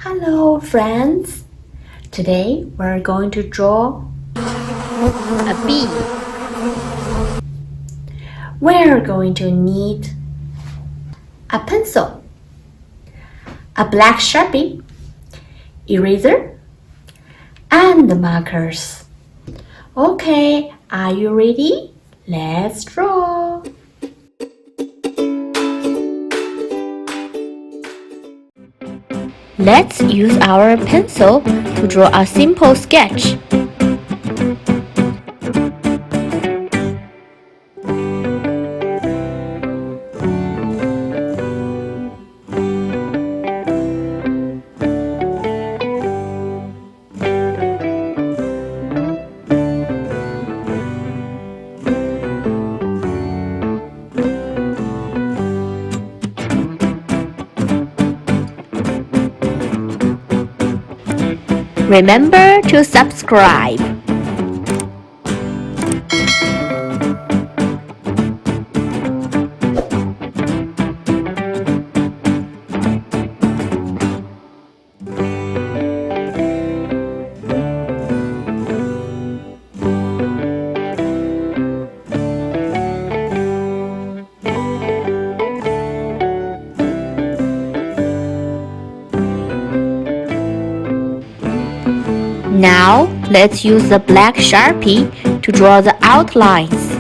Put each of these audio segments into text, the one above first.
Hello friends! Today we're going to draw a bee, We're going to need a pencil, a black Sharpie, eraser, and markers. Okay, are you ready? Let's draw! Let's use our pencil to draw a simple sketch. Remember to subscribe. Now, let's use the black Sharpie to draw the outlines.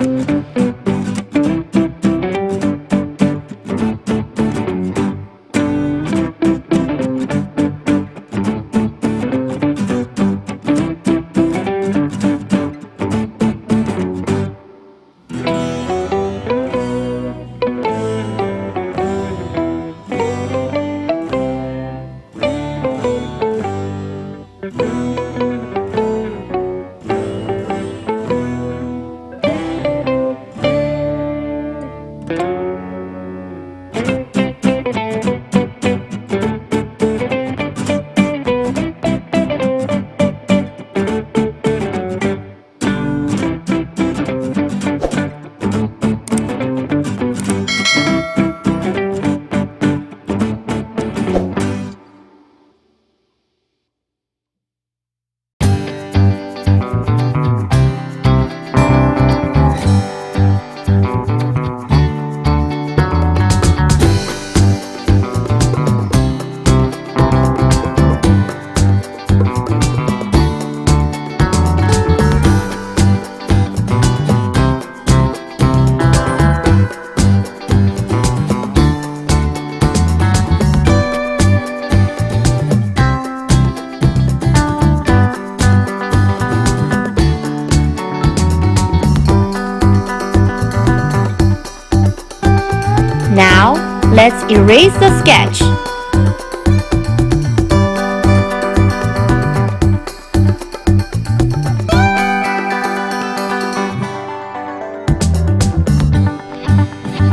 Now, let's erase the sketch.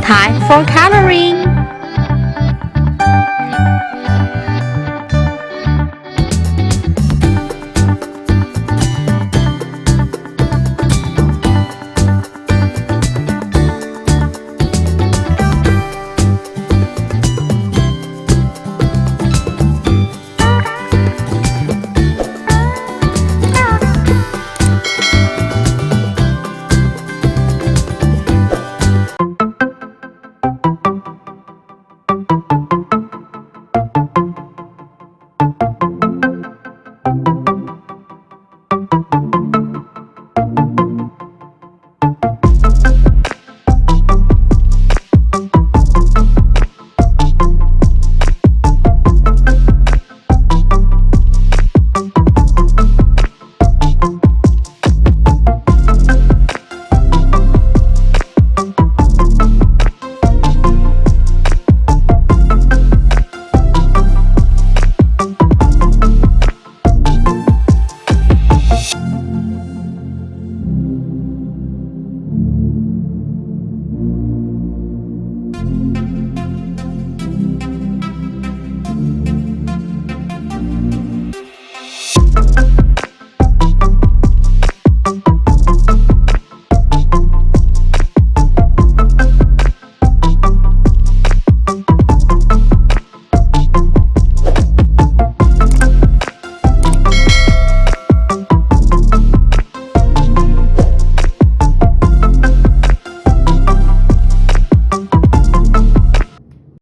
Time for coloring.